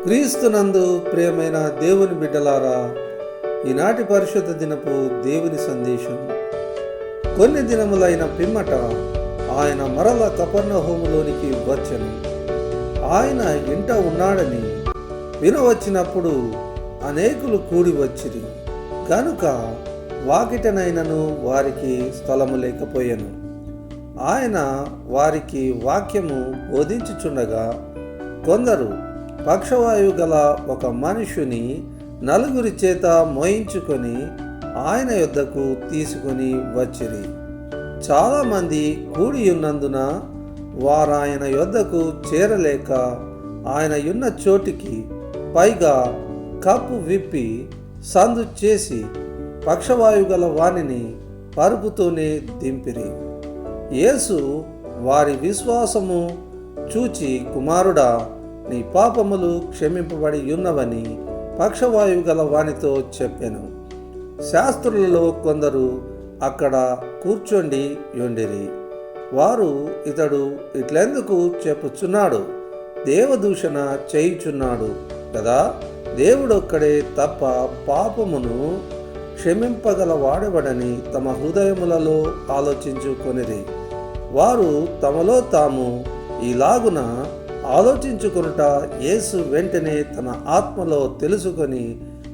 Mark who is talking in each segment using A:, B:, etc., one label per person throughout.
A: క్రీస్తునందు ప్రియమైన దేవుని బిడ్డలారా, ఈనాటి పరిశుద్ధ దినపు దేవుని సందేశం. కొన్ని దినములైన పిమ్మట ఆయన మరల కపెర్నహూములోనికి వచ్చెను. ఆయన ఇంట ఉన్నాడని వినవచ్చినప్పుడు అనేకులు కూడి వచ్చిరి కనుక వాకిటనైనను వారికి స్థలము లేకపోయెను. ఆయన వారికి వాక్యము బోధించుచుండగా కొందరు పక్షవాయువు గల ఒక మనుషుని నలుగురి చేత మోయించుకొని ఆయన యొద్దకు తీసుకొని వచ్చిరి. చాలామంది కూడి ఉన్నందున వారాయన యొద్దకు చేరలేక ఆయన ఉన్న చోటికి పైగా కప్పు విప్పి సందు చేసి పక్షవాయువు గల వానిని పరుపుతోనే దింపిరి. యేసు వారి విశ్వాసము చూచి, కుమారుడా, నీ పాపములు క్షమింపబడి ఉన్నవని పక్షవాయువు గల వానితో చెప్పెను. శాస్త్రులలో కొందరు అక్కడ కూర్చొండి యుండిరి. వారు, ఇతడు ఇట్లెందుకు చెప్పుచున్నాడు? దేవదూషణ చేయుచున్నాడు కదా. దేవుడొక్కడే తప్ప పాపమును క్షమింపగల వాడెవడని తమ హృదయములలో ఆలోచించుకొనిరి. వారు తమలో తాము ఇలాగున ఆలోచించుకొనుట యేసు వెంటనే తన ఆత్మలో తెలుసుకొని,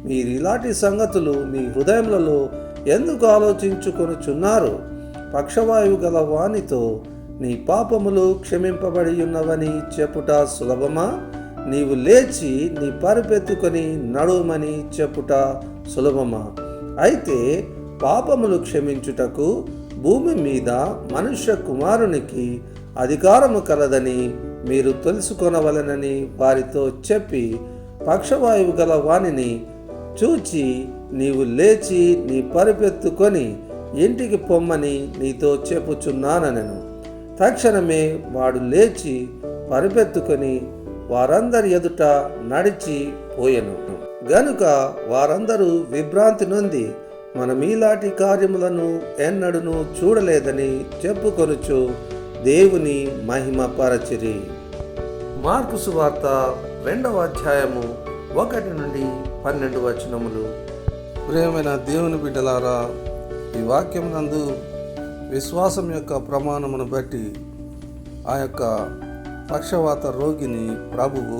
A: మీరిలాంటి సంగతులు మీ హృదయములలో ఎందుకు ఆలోచించుకొనుచున్నారు? పక్షవాయువు గల వానితో నీ పాపములు క్షమింపబడి ఉన్నవని చెప్పుట సులభమా? నీవు లేచి నీ పరుపెత్తుకొని నడుమని చెప్పుట సులభమా? అయితే పాపములు క్షమించుటకు భూమి మీద మనుష్య కుమారునికి అధికారము కలదని మీరు తెలుసుకొనవలెనని వారితో చెప్పి, పక్షవాయువు గల వానిని చూచి, నీవు లేచి నీ పరుపెత్తుకొని ఇంటికి పొమ్మని నీతో చెప్పుచున్నానెను. తక్షణమే వాడు లేచి పరుపెత్తుకొని వారందరి ఎదుట నడిచి పోయెను. గనుక వారందరూ విభ్రాంతి నొంది, మనమీలాంటి కార్యములను ఎన్నడూను చూడలేదని చెప్పుకొనుచు దేవుని మహిమ పరచిరి. మార్కు సువార్త 2వ అధ్యాయము 1 నుండి 12 వచనములు. ప్రియమైన దేవుని బిడ్డలారా, ఈ వాక్యం నందు విశ్వాసం యొక్క ప్రమాణమును బట్టి ఆ యొక్క పక్షవాత రోగిని ప్రభువు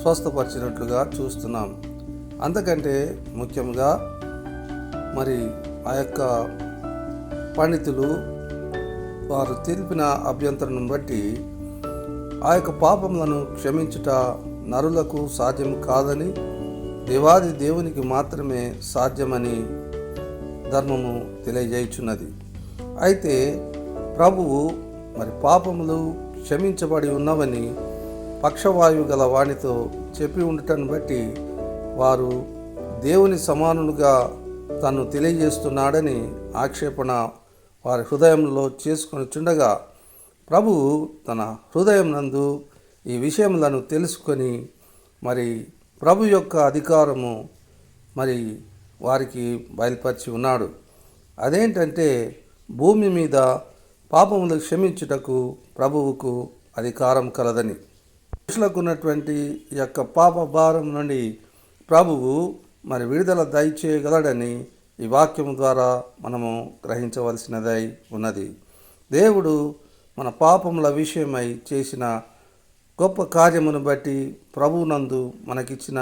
A: స్వస్థపరిచినట్లుగా చూస్తున్నాం. అంతకంటే ముఖ్యంగా మరి ఆ యొక్క పండితులు వారు తెలిపిన అభ్యంతరం బట్టి ఆ యొక్క పాపములను క్షమించుట నరులకు సాధ్యం కాదని, దేవాది దేవునికి మాత్రమే సాధ్యమని ధర్మము తెలియజేయుచున్నది. అయితే ప్రభువు మరి పాపములు క్షమించబడి ఉన్నవని పక్షవాయువు గల వానితో చెప్పి ఉండటాన్ని బట్టి వారు దేవుని సమానులుగా తను తెలియజేస్తున్నాడని ఆక్షేపణ వారి హృదయంలో చేసుకొని చుండగా, ప్రభువు తన హృదయం నందు ఈ విషయములను తెలుసుకొని మరి ప్రభు యొక్క అధికారము మరి వారికి బయలుపరిచి ఉన్నాడు. అదేంటంటే, భూమి మీద పాపములు క్షమించుటకు ప్రభువుకు అధికారం కలదని, మనుషులకు ఉన్నటువంటి ఈ యొక్క పాప భారం నుండి ప్రభువు మరి విడుదల దయచేయగలడని ఈ వాక్యం ద్వారా మనము గ్రహించవలసినదై ఉన్నది. దేవుడు మన పాపముల విషయమై చేసిన గొప్ప కార్యమును బట్టి, ప్రభువునందు మనకిచ్చిన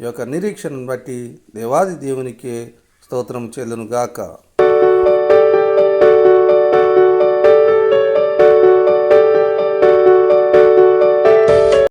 A: ఈ యొక్క నిరీక్షణను బట్టి దేవాది దేవునికే స్తోత్రం చెల్లును గాక.